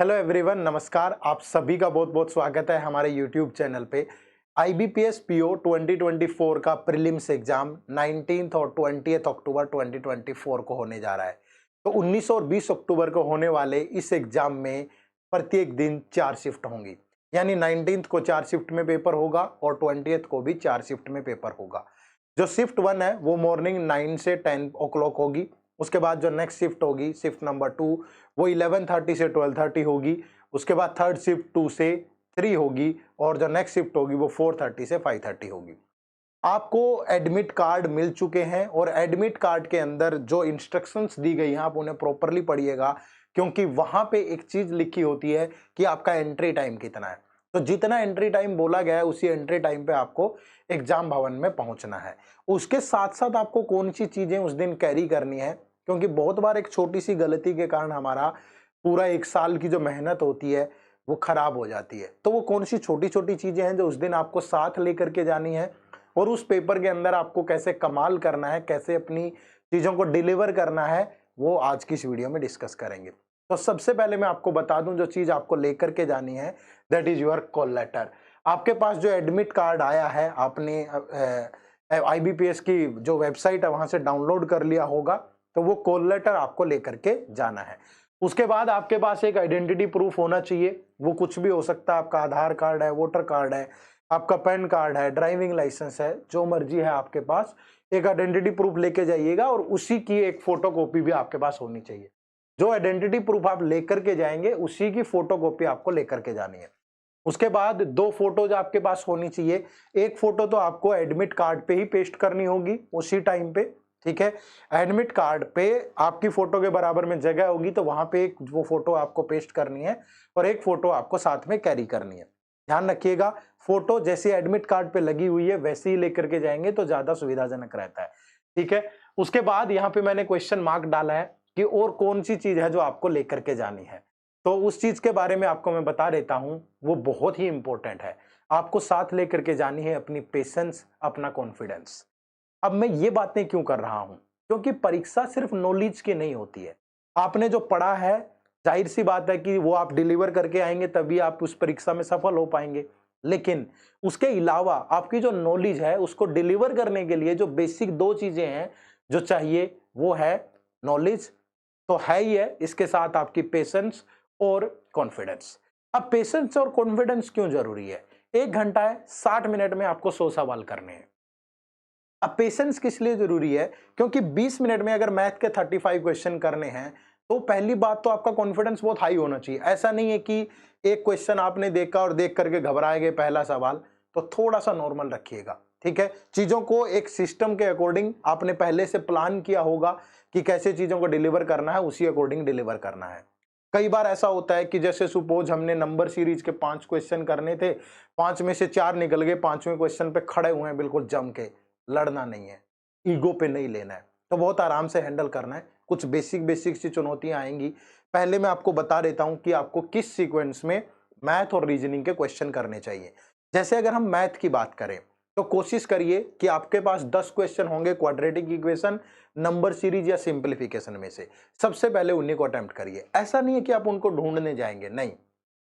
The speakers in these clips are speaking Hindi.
हेलो एवरीवन, नमस्कार। आप सभी का बहुत बहुत स्वागत है हमारे यूट्यूब चैनल पे। आईबीपीएस पीओ 2024 का प्रीलिम्स एग्जाम 19 और 20 अक्टूबर 2024 को होने जा रहा है। तो 19 और 20 अक्टूबर को होने वाले इस एग्जाम में प्रत्येक दिन 4 शिफ्ट होंगी, यानी 19 को 4 शिफ्ट में पेपर होगा और 20 को भी 4 शिफ्ट में पेपर होगा। जो शिफ्ट 1 है वो मॉर्निंग 9 से 10 ओ क्लॉक होगी। उसके बाद जो नेक्स्ट शिफ्ट होगी, शिफ्ट नंबर 2, वो 11:30 से 12:30 होगी। उसके बाद थर्ड शिफ्ट 2 से 3 होगी और जो नेक्स्ट शिफ्ट होगी वो 4:30 से 5:30 होगी। आपको एडमिट कार्ड मिल चुके हैं और एडमिट कार्ड के अंदर जो इंस्ट्रक्शंस दी गई हैं आप उन्हें प्रॉपरली पढ़िएगा, क्योंकि वहां पे एक चीज लिखी होती है कि आपका एंट्री टाइम कितना है। तो जितना एंट्री टाइम बोला गया है उसी एंट्री टाइम पे आपको एग्जाम भवन में पहुंचना है। उसके साथ साथ आपको कौन सी चीजें उस दिन कैरी करनी है, क्योंकि बहुत बार एक छोटी सी गलती के कारण हमारा पूरा एक साल की जो मेहनत होती है वो खराब हो जाती है। तो वो कौन सी छोटी छोटी चीजें हैं जो उस दिन आपको साथ लेकर के जानी है और उस पेपर के अंदर आपको कैसे कमाल करना है, कैसे अपनी चीजों को डिलीवर करना है, वो आज की इस वीडियो में डिस्कस करेंगे। तो सबसे पहले मैं आपको बता दूं जो चीज आपको लेकर के जानी है, that is your call letter. आपके पास जो एडमिट कार्ड आया है आपने आईबीपीएस की जो वेबसाइट है वहां से डाउनलोड कर लिया होगा, तो वो कॉल लेटर आपको लेकर के जाना है। उसके बाद आपके पास एक आइडेंटिटी प्रूफ होना चाहिए। वो कुछ भी हो सकता है, आपका आधार कार्ड है, वोटर कार्ड है, आपका पैन कार्ड है, ड्राइविंग लाइसेंस है, जो मर्जी है आपके पास, एक आइडेंटिटी प्रूफ लेके जाइएगा और उसी की एक फोटोकॉपी भी आपके पास होनी चाहिए। जो आइडेंटिटी प्रूफ आप लेकर के जाएंगे उसी की फोटोकॉपी आपको लेकर के जानी है। उसके बाद 2 फोटोज आपके पास होनी चाहिए। एक फोटो तो आपको एडमिट कार्ड पे ही पेस्ट करनी होगी उसी टाइम पे, ठीक है। एडमिट कार्ड पे आपकी फोटो के बराबर में जगह होगी तो वहां पे एक वो फोटो आपको पेस्ट करनी है और एक फोटो आपको साथ में कैरी करनी है। ध्यान रखिएगा, फोटो जैसी एडमिट कार्ड पे लगी हुई है वैसे ही लेकर के जाएंगे तो ज्यादा सुविधाजनक रहता है, ठीक है। उसके बाद यहाँ पे मैंने क्वेश्चन मार्क डाला है कि और कौन सी चीज है जो आपको लेकर के जानी है। तो उस चीज के बारे में आपको मैं बता देता हूं, वो बहुत ही इंपॉर्टेंट है। आपको साथ लेकर के जानी है अपनी पेशेंस, अपना कॉन्फिडेंस। अब मैं ये बातें क्यों कर रहा हूं, क्योंकि परीक्षा सिर्फ नॉलेज की नहीं होती है। आपने जो पढ़ा है, जाहिर सी बात है कि वो आप डिलीवर करके आएंगे तभी आप उस परीक्षा में सफल हो पाएंगे। लेकिन उसके अलावा आपकी जो नॉलेज है उसको डिलीवर करने के लिए जो बेसिक 2 चीजें हैं जो चाहिए, वो है नॉलेज तो है ही है, इसके साथ आपकी पेशेंस और कॉन्फिडेंस। अब पेशेंस और कॉन्फिडेंस क्यों जरूरी है? 1 घंटा है, 60 मिनट में आपको 100 सवाल करने हैं। अब पेशेंस किस लिए जरूरी है? क्योंकि 20 मिनट में अगर मैथ के 35 क्वेश्चन करने हैं तो पहली बात तो आपका कॉन्फिडेंस बहुत हाई होना चाहिए। ऐसा नहीं है कि एक क्वेश्चन आपने देखा और देख करके घबराए गए पहला सवाल, तो थोड़ा सा नॉर्मल रखिएगा, ठीक है। चीजों को एक सिस्टम के अकॉर्डिंग आपने पहले से प्लान किया होगा कि कैसे चीजों को डिलीवर करना है, उसी अकॉर्डिंग डिलीवर करना है। कई बार ऐसा होता है कि जैसे सपोज हमने नंबर सीरीज के 5 क्वेश्चन करने थे, 5 में से 4 निकल गए, 5वें क्वेश्चन पे खड़े हुए हैं बिल्कुल जम के। लड़ना नहीं है, ईगो पे नहीं लेना है, तो बहुत आराम से हैंडल करना है। कुछ बेसिक बेसिक सी चुनौतियां आएंगी। पहले मैं आपको बता देता हूं कि आपको किस सीक्वेंस में मैथ और रीजनिंग के क्वेश्चन करने चाहिए। जैसे अगर हम मैथ की बात करें तो कोशिश करिए कि आपके पास 10 क्वेश्चन होंगे क्वाड्रेटिक इक्वेशन, नंबर सीरीज या सिंप्लीफिकेशन में से। सबसे पहले उन्हीं को अटेम्प्ट करिए। ऐसा नहीं है कि आप उनको ढूंढने जाएंगे, नहीं।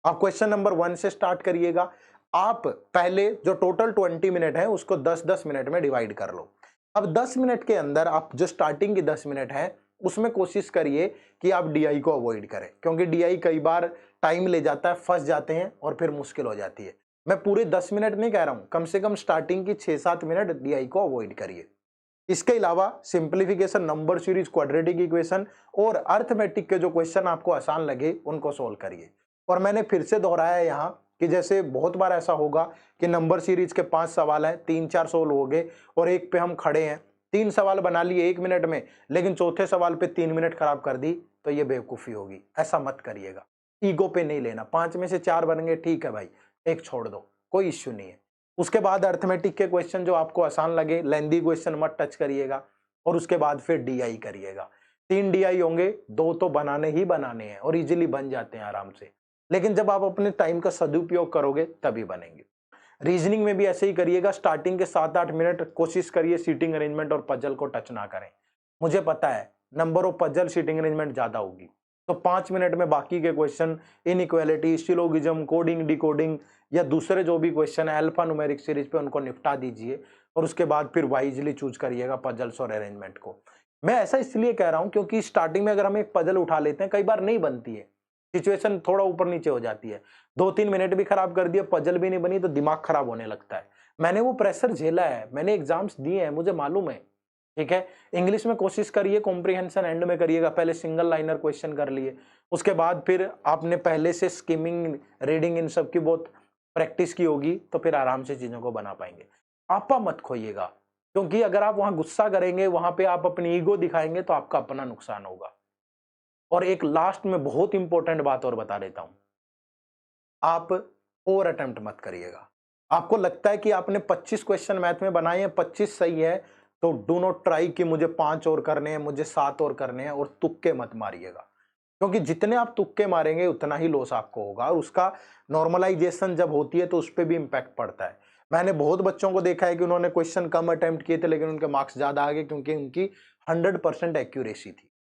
आप क्वेश्चन नंबर 1 से स्टार्ट करिएगा। आप पहले जो टोटल 20 मिनट है उसको 10-10 मिनट में डिवाइड कर लो। अब 10 मिनट के अंदर आप जो स्टार्टिंग की 10 मिनट है उसमें कोशिश करिए कि आप डीआई को अवॉइड करें, क्योंकि डीआई कई बार टाइम ले जाता है, फंस जाते हैं और फिर मुश्किल हो जाती है। मैं पूरे 10 मिनट नहीं कह रहा हूं, कम से कम स्टार्टिंग की 6-7 मिनट डीआई को अवॉइड करिए। इसके अलावा simplification, number series, quadratic equation और अर्थमेटिक के जो क्वेश्चन आपको आसान लगे उनको सोल्व करिए। और मैंने फिर से दोहराया यहाँ कि जैसे बहुत बार ऐसा होगा कि नंबर सीरीज के 5 सवाल हैं, 3-4 सोल्व हो गए और एक पे हम खड़े हैं, 3 सवाल बना लिए 1 मिनट में, लेकिन चौथे सवाल पे 3 मिनट खराब कर दी, तो ये बेवकूफ़ी होगी। ऐसा मत करिएगा, ईगो पे नहीं लेना। 5 में से 4 बन गए, ठीक है भाई, एक छोड़ दो, कोई इश्यू नहीं है। उसके बाद अर्थमेटिक के क्वेश्चन जो आपको आसान लगे, लेंदी क्वेश्चन मत टच करिएगा और उसके बाद फिर डीआई करिएगा। 3 डीआई होंगे, 2 तो बनाने ही बनाने हैं और इजीली बन जाते हैं आराम से, लेकिन जब आप अपने टाइम का सदुपयोग करोगे तभी बनेंगे। रीजनिंग में भी ऐसे ही करिएगा। स्टार्टिंग के 7-8 मिनट कोशिश करिए सीटिंग अरेंजमेंट और पजल को टच ना करें। मुझे पता है number of puzzle seating arrangement ज्यादा होगी, तो 5 मिनट में बाकी के question, inequality, syllogism, coding, decoding या दूसरे जो भी क्वेश्चन है अल्फा न्यूमेरिक सीरीज पे उनको निपटा दीजिए और उसके बाद फिर वाइजली चूज करिएगा पजल्स और अरेंजमेंट को। मैं ऐसा इसलिए कह रहा हूं क्योंकि स्टार्टिंग में अगर हम एक पजल उठा लेते हैं कई बार नहीं बनती है, सिचुएशन थोड़ा ऊपर नीचे हो जाती है, 2-3 मिनट भी खराब कर दिया, पजल भी नहीं बनी तो दिमाग खराब होने लगता है। मैंने वो प्रेशर झेला है, मैंने एग्जाम्स दिए हैं, मुझे मालूम है। ठीक है, इंग्लिश में कोशिश करिए, कॉम्प्रिहेंशन एंड में करिएगा, पहले सिंगल लाइनर क्वेश्चन कर लिए, उसके बाद फिर आपने पहले से स्किमिंग, रीडिंग इन सब की बहुत प्रैक्टिस की होगी तो फिर आराम से चीजों को बना पाएंगे। आपा मत खोइएगा, क्योंकि अगर आप वहां गुस्सा करेंगे, वहां पे आप अपनी ईगो दिखाएंगे तो आपका अपना नुकसान होगा। और एक लास्ट में बहुत इंपॉर्टेंट बात और बता देता हूं, आप ओवर अटेम्प्ट मत करिएगा। आपको लगता है कि आपने 25 क्वेश्चन मैथ में बनाए हैं, 25 सही है, तो डू नॉट ट्राई कि मुझे 5 और करने हैं, मुझे 7 और करने हैं, और तुक्के मत मारिएगा, क्योंकि जितने आप तुक्के मारेंगे उतना ही लॉस आपको होगा और उसका नॉर्मलाइजेशन जब होती है तो उस पर भी इंपैक्ट पड़ता है। मैंने बहुत बच्चों को देखा है कि उन्होंने क्वेश्चन कम अटेम्प्ट किए थे लेकिन उनके मार्क्स ज्यादा आ गए क्योंकि उनकी 100% एक्यूरेसी थी।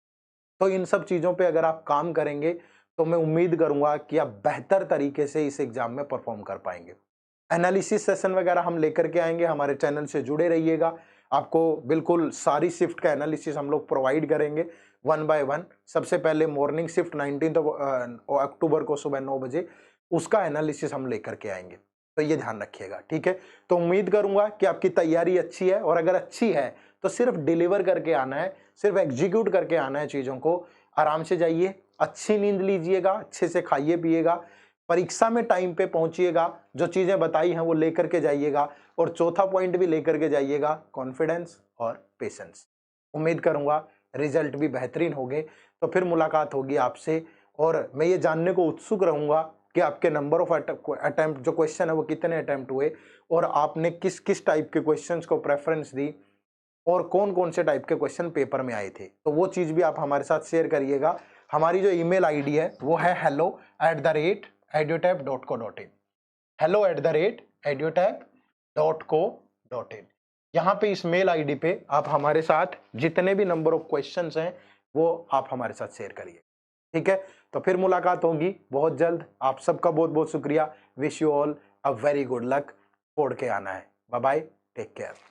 तो इन सब चीजों पे अगर आप काम करेंगे तो मैं उम्मीद करूंगा कि आप बेहतर तरीके से इस एग्जाम में परफॉर्म कर पाएंगे। एनालिसिस सेशन वगैरह हम लेकर के आएंगे, हमारे चैनल से जुड़े रहिएगा। आपको बिल्कुल सारी शिफ्ट का एनालिसिस हम लोग प्रोवाइड करेंगे 1 बाय 1। सबसे पहले मॉर्निंग शिफ्ट 19 अक्टूबर को सुबह 9 बजे, उसका एनालिसिस हम लेकर के आएंगे, तो ये ध्यान रखिएगा। ठीक है, तो उम्मीद करूंगा कि आपकी तैयारी अच्छी है, और अगर अच्छी है तो सिर्फ डिलीवर करके आना है, सिर्फ एग्जीक्यूट करके आना है चीजों को। आराम से जाइए, अच्छी नींद लीजिएगा, अच्छे से खाइए पिएगा, परीक्षा में टाइम पे पहुंचिएगा, जो चीजें बताई हैं वो लेकर के जाइएगा, और चौथा पॉइंट भी लेकर के जाइएगा, कॉन्फिडेंस और पेशेंस। उम्मीद करूंगा रिजल्ट भी बेहतरीन होंगे। तो फिर मुलाकात होगी आपसे, और मैं ये जानने को उत्सुक रहूंगा कि आपके नंबर ऑफ अटेम्प्ट, जो क्वेश्चन है वो कितने अटेम्प्ट हुए, और आपने किस किस टाइप के क्वेश्चंस को प्रेफरेंस दी, और कौन कौन से टाइप के क्वेश्चन पेपर में आए थे। तो वो चीज भी आप हमारे साथ शेयर करिएगा। हमारी जो ईमेल आईडी है वो है hello@edutap.co.in, hello@edutap.co.in। यहाँ पे इस मेल आईडी पे आप हमारे साथ जितने भी नंबर ऑफ क्वेश्चंस हैं वो आप हमारे साथ शेयर करिए। ठीक है, तो फिर मुलाकात होगी बहुत जल्द। आप सबका बहुत बहुत शुक्रिया। Wish you all a very good luck. छोड़ के आना है। Bye bye, take care.